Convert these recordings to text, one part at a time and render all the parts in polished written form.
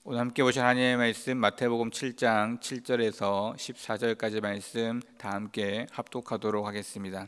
오늘 함께 보실 하나님의 말씀 마태복음 7장 7절에서 14절까지 말씀 다 함께 합독하도록 하겠습니다.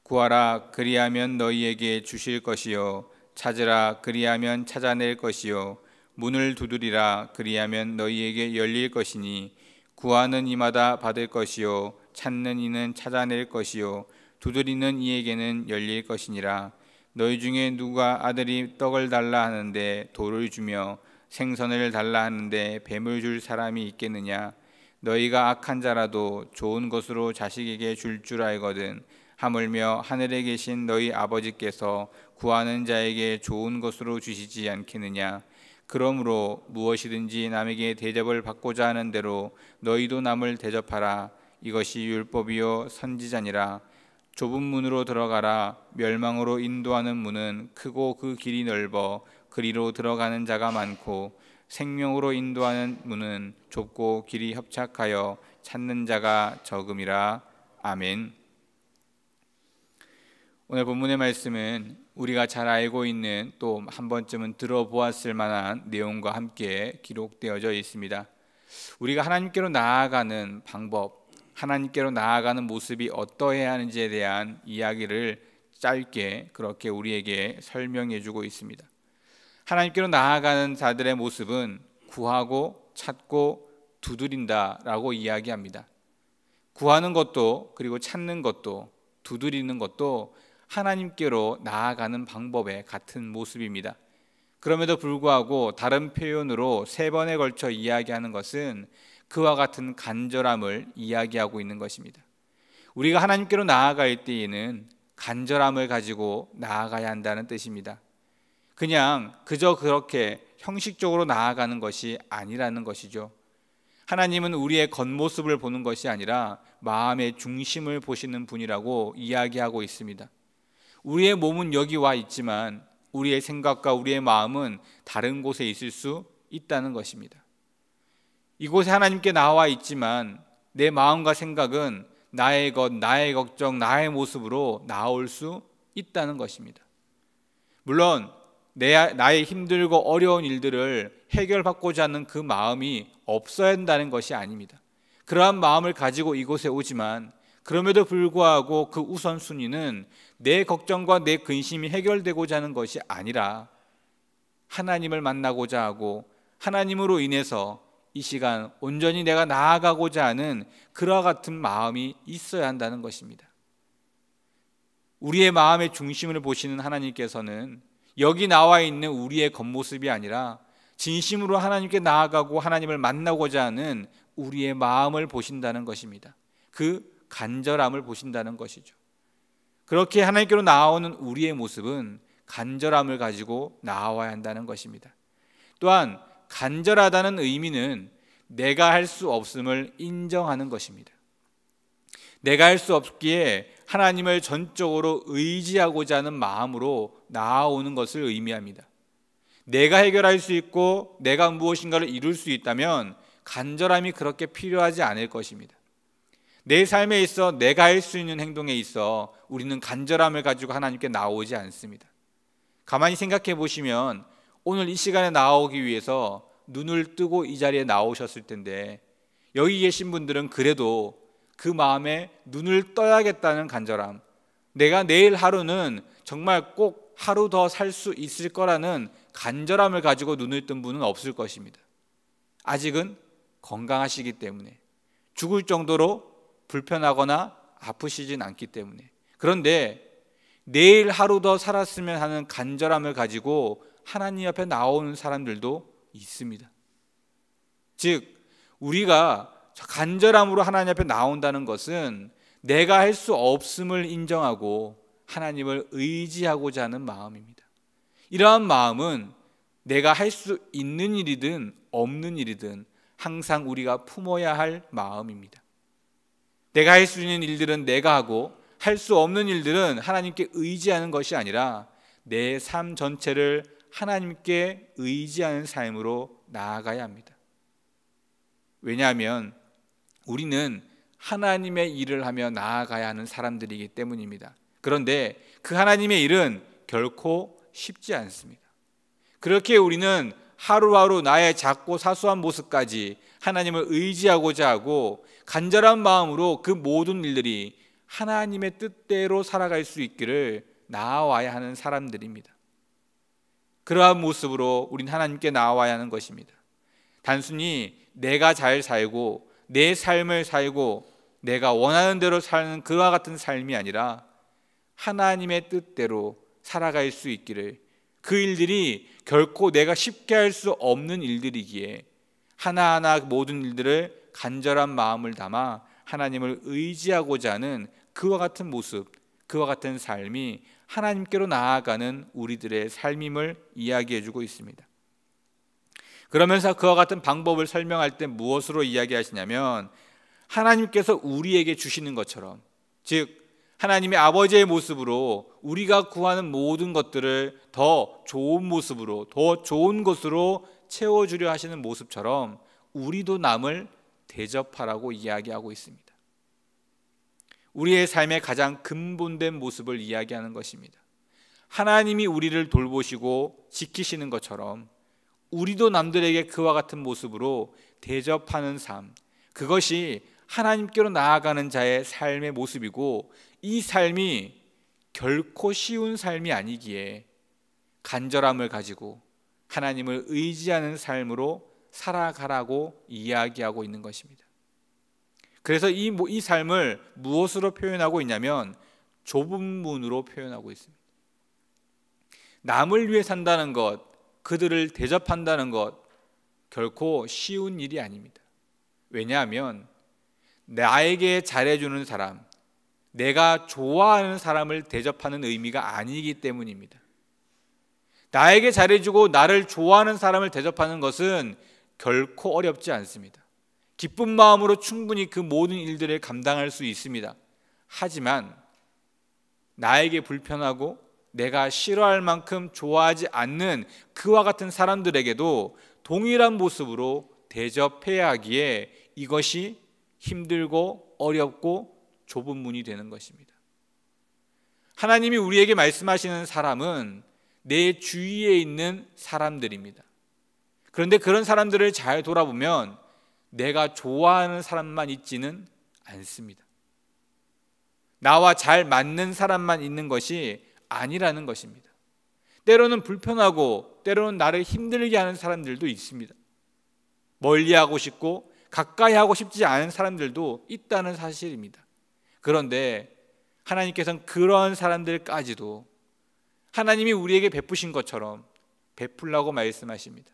구하라 그리하면 너희에게 주실 것이요 찾으라 그리하면 찾아낼 것이요 문을 두드리라 그리하면 너희에게 열릴 것이니 구하는 이마다 받을 것이요 찾는 이는 찾아낼 것이요 두드리는 이에게는 열릴 것이니라. 너희 중에 누가 아들이 떡을 달라 하는데 돌을 주며 생선을 달라 하는데 뱀을 줄 사람이 있겠느냐? 너희가 악한 자라도 좋은 것으로 자식에게 줄 줄 알거든. 하물며 하늘에 계신 너희 아버지께서 구하는 자에게 좋은 것으로 주시지 않겠느냐? 그러므로 무엇이든지 남에게 대접을 받고자 하는 대로 너희도 남을 대접하라. 이것이 율법이요 선지자니라. 좁은 문으로 들어가라. 멸망으로 인도하는 문은 크고 그 길이 넓어 그리로 들어가는 자가 많고 생명으로 인도하는 문은 좁고 길이 협착하여 찾는 자가 적음이라. 아멘. 오늘 본문의 말씀은 우리가 잘 알고 있는 또 한 번쯤은 들어보았을 만한 내용과 함께 기록되어져 있습니다. 우리가 하나님께로 나아가는 방법, 하나님께로 나아가는 모습이 어떠해야 하는지에 대한 이야기를 짧게 그렇게 우리에게 설명해 주고 있습니다. 하나님께로 나아가는 자들의 모습은 구하고 찾고 두드린다라고 이야기합니다. 구하는 것도 그리고 찾는 것도 두드리는 것도 하나님께로 나아가는 방법의 같은 모습입니다. 그럼에도 불구하고 다른 표현으로 3번에 걸쳐 이야기하는 것은 그와 같은 간절함을 이야기하고 있는 것입니다. 우리가 하나님께로 나아갈 때에는 간절함을 가지고 나아가야 한다는 뜻입니다. 그냥 그저 그렇게 형식적으로 나아가는 것이 아니라는 것이죠. 하나님은 우리의 겉모습을 보는 것이 아니라 마음의 중심을 보시는 분이라고 이야기하고 있습니다. 우리의 몸은 여기 와 있지만 우리의 생각과 우리의 마음은 다른 곳에 있을 수 있다는 것입니다. 이곳에 하나님께 나와 있지만 내 마음과 생각은 나의 것, 나의 걱정, 나의 모습으로 나올 수 있다는 것입니다. 물론 나의 힘들고 어려운 일들을 해결받고자 하는 그 마음이 없어야 한다는 것이 아닙니다. 그러한 마음을 가지고 이곳에 오지만 그럼에도 불구하고 그 우선순위는 내 걱정과 내 근심이 해결되고자 하는 것이 아니라 하나님을 만나고자 하고 하나님으로 인해서 이 시간 온전히 내가 나아가고자 하는 그와 같은 마음이 있어야 한다는 것입니다. 우리의 마음의 중심을 보시는 하나님께서는 여기 나와 있는 우리의 겉모습이 아니라 진심으로 하나님께 나아가고 하나님을 만나고자 하는 우리의 마음을 보신다는 것입니다. 그 간절함을 보신다는 것이죠. 그렇게 하나님께로 나아오는 우리의 모습은 간절함을 가지고 나아와야 한다는 것입니다. 또한 간절하다는 의미는 내가 할 수 없음을 인정하는 것입니다. 내가 할 수 없기에 하나님을 전적으로 의지하고자 하는 마음으로 나아오는 것을 의미합니다. 내가 해결할 수 있고 내가 무엇인가를 이룰 수 있다면 간절함이 그렇게 필요하지 않을 것입니다. 내 삶에 있어 내가 할 수 있는 행동에 있어 우리는 간절함을 가지고 하나님께 나오지 않습니다. 가만히 생각해 보시면 오늘 이 시간에 나오기 위해서 눈을 뜨고 이 자리에 나오셨을 텐데 여기 계신 분들은 그래도 그 마음에 눈을 떠야겠다는 간절함, 내가 내일 하루는 정말 꼭 하루 더 살 수 있을 거라는 간절함을 가지고 눈을 뜬 분은 없을 것입니다. 아직은 건강하시기 때문에, 죽을 정도로 불편하거나 아프시진 않기 때문에. 그런데 내일 하루 더 살았으면 하는 간절함을 가지고 하나님 앞에 나오는 사람들도 있습니다. 즉 우리가 간절함으로 하나님 앞에 나온다는 것은 내가 할 수 없음을 인정하고 하나님을 의지하고자 하는 마음입니다. 이러한 마음은 내가 할 수 있는 일이든 없는 일이든 항상 우리가 품어야 할 마음입니다. 내가 할 수 있는 일들은 내가 하고 할 수 없는 일들은 하나님께 의지하는 것이 아니라 내 삶 전체를 하나님께 의지하는 삶으로 나아가야 합니다. 왜냐하면 우리는 하나님의 일을 하며 나아가야 하는 사람들이기 때문입니다. 그런데 그 하나님의 일은 결코 쉽지 않습니다. 그렇게 우리는 하루하루 나의 작고 사소한 모습까지 하나님을 의지하고자 하고 간절한 마음으로 그 모든 일들이 하나님의 뜻대로 살아갈 수 있기를 나아와야 하는 사람들입니다. 그러한 모습으로 우린 하나님께 나아와야 하는 것입니다. 단순히 내가 잘 살고 내 삶을 살고 내가 원하는 대로 사는 그와 같은 삶이 아니라 하나님의 뜻대로 살아갈 수 있기를, 그 일들이 결코 내가 쉽게 할 수 없는 일들이기에 하나하나 모든 일들을 간절한 마음을 담아 하나님을 의지하고자 하는 그와 같은 모습, 그와 같은 삶이 하나님께로 나아가는 우리들의 삶임을 이야기해주고 있습니다. 그러면서 그와 같은 방법을 설명할 때 무엇으로 이야기하시냐면, 하나님께서 우리에게 주시는 것처럼, 즉 하나님의 아버지의 모습으로 우리가 구하는 모든 것들을 더 좋은 모습으로, 더 좋은 것으로 채워주려 하시는 모습처럼 우리도 남을 대접하라고 이야기하고 있습니다. 우리의 삶의 가장 근본된 모습을 이야기하는 것입니다. 하나님이 우리를 돌보시고 지키시는 것처럼 우리도 남들에게 그와 같은 모습으로 대접하는 삶, 그것이 하나님께로 나아가는 자의 삶의 모습이고, 이 삶이 결코 쉬운 삶이 아니기에 간절함을 가지고 하나님을 의지하는 삶으로 살아가라고 이야기하고 있는 것입니다. 그래서 이 삶을 무엇으로 표현하고 있냐면 좁은 문으로 표현하고 있습니다. 남을 위해 산다는 것, 그들을 대접한다는 것, 결코 쉬운 일이 아닙니다. 왜냐하면 나에게 잘해주는 사람, 내가 좋아하는 사람을 대접하는 의미가 아니기 때문입니다. 나에게 잘해주고 나를 좋아하는 사람을 대접하는 것은 결코 어렵지 않습니다. 기쁜 마음으로 충분히 그 모든 일들을 감당할 수 있습니다. 하지만 나에게 불편하고 내가 싫어할 만큼 좋아하지 않는 그와 같은 사람들에게도 동일한 모습으로 대접해야 하기에 이것이 힘들고 어렵고 좁은 문이 되는 것입니다. 하나님이 우리에게 말씀하시는 사람은 내 주위에 있는 사람들입니다. 그런데 그런 사람들을 잘 돌아보면 내가 좋아하는 사람만 있지는 않습니다. 나와 잘 맞는 사람만 있는 것이 아니라는 것입니다. 때로는 불편하고 때로는 나를 힘들게 하는 사람들도 있습니다. 멀리하고 싶고 가까이 하고 싶지 않은 사람들도 있다는 사실입니다. 그런데 하나님께서는 그런 사람들까지도 하나님이 우리에게 베푸신 것처럼 베풀라고 말씀하십니다.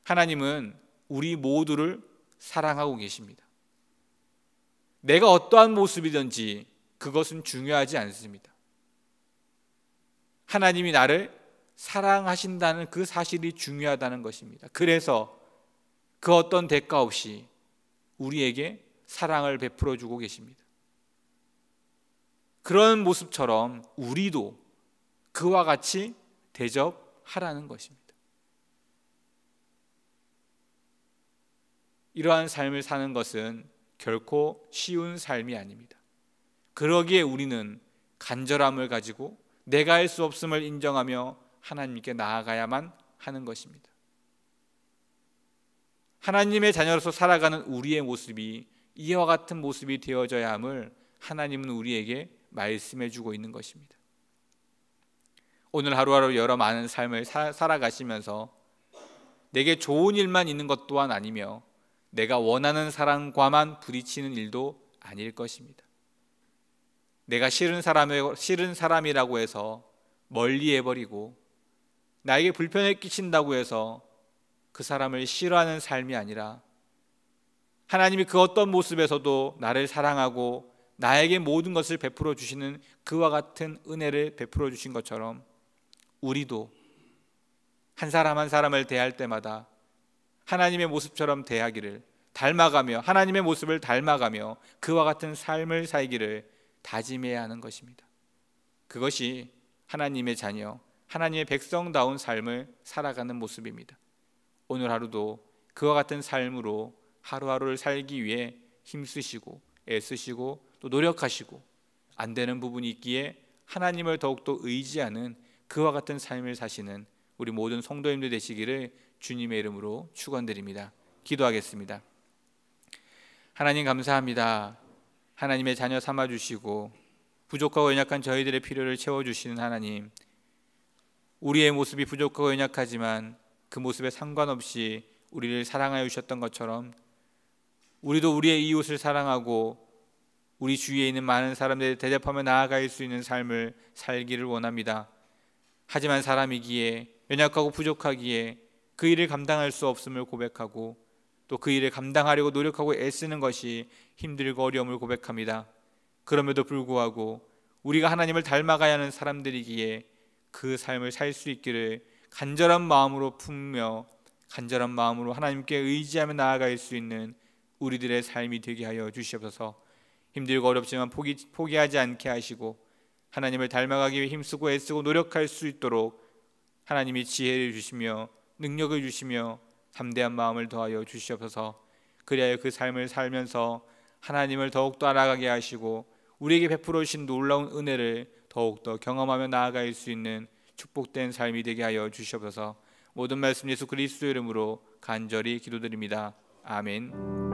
하나님은 우리 모두를 사랑하고 계십니다. 내가 어떠한 모습이든지 그것은 중요하지 않습니다. 하나님이 나를 사랑하신다는 그 사실이 중요하다는 것입니다. 그래서 그 어떤 대가 없이 우리에게 사랑을 베풀어 주고 계십니다. 그런 모습처럼 우리도 그와 같이 대접하라는 것입니다. 이러한 삶을 사는 것은 결코 쉬운 삶이 아닙니다. 그러기에 우리는 간절함을 가지고 내가 할 수 없음을 인정하며 하나님께 나아가야만 하는 것입니다. 하나님의 자녀로서 살아가는 우리의 모습이 이와 같은 모습이 되어져야 함을 하나님은 우리에게 말씀해 주고 있는 것입니다. 오늘 하루하루 여러 많은 삶을 살아가시면서 내게 좋은 일만 있는 것 또한 아니며 내가 원하는 사람과만 부딪히는 일도 아닐 것입니다. 내가 싫은 사람이라고 해서 멀리해버리고 나에게 불편을 끼친다고 해서 그 사람을 싫어하는 삶이 아니라 하나님이 그 어떤 모습에서도 나를 사랑하고 나에게 모든 것을 베풀어 주시는 그와 같은 은혜를 베풀어 주신 것처럼 우리도 한 사람 한 사람을 대할 때마다 하나님의 모습처럼 대하기를 닮아가며 하나님의 모습을 닮아가며 그와 같은 삶을 살기를 다짐해야 하는 것입니다. 그것이 하나님의 자녀, 하나님의 백성다운 삶을 살아가는 모습입니다. 오늘 하루도 그와 같은 삶으로 하루하루를 살기 위해 힘쓰시고 애쓰시고 또 노력하시고 안 되는 부분이 있기에 하나님을 더욱더 의지하는 그와 같은 삶을 사시는 우리 모든 성도님들 되시기를 주님의 이름으로 축원드립니다. 기도하겠습니다. 하나님 감사합니다. 하나님의 자녀 삼아주시고 부족하고 연약한 저희들의 필요를 채워주시는 하나님, 우리의 모습이 부족하고 연약하지만 그 모습에 상관없이 우리를 사랑하여 주셨던 것처럼 우리도 우리의 이웃을 사랑하고 우리 주위에 있는 많은 사람들을 대접하며 나아갈 수 있는 삶을 살기를 원합니다. 하지만 사람이기에 연약하고 부족하기에 그 일을 감당할 수 없음을 고백하고 또 그 일을 감당하려고 노력하고 애쓰는 것이 힘들고 어려움을 고백합니다. 그럼에도 불구하고 우리가 하나님을 닮아가야 하는 사람들이기에 그 삶을 살 수 있기를 간절한 마음으로 품며 간절한 마음으로 하나님께 의지하며 나아갈 수 있는 우리들의 삶이 되게 하여 주시옵소서. 힘들고 어렵지만 포기하지 않게 하시고 하나님을 닮아가기 위해 힘쓰고 애쓰고 노력할 수 있도록 하나님이 지혜를 주시며 능력을 주시며 담대한 마음을 더하여 주시옵소서. 그리하여 그 삶을 살면서 하나님을 더욱더 알아가게 하시고 우리에게 베풀어 주신 놀라운 은혜를 더욱더 경험하며 나아갈 수 있는 축복된 삶이 되게 하여 주시옵소서. 모든 말씀 예수 그리스도의 이름으로 간절히 기도드립니다. 아멘.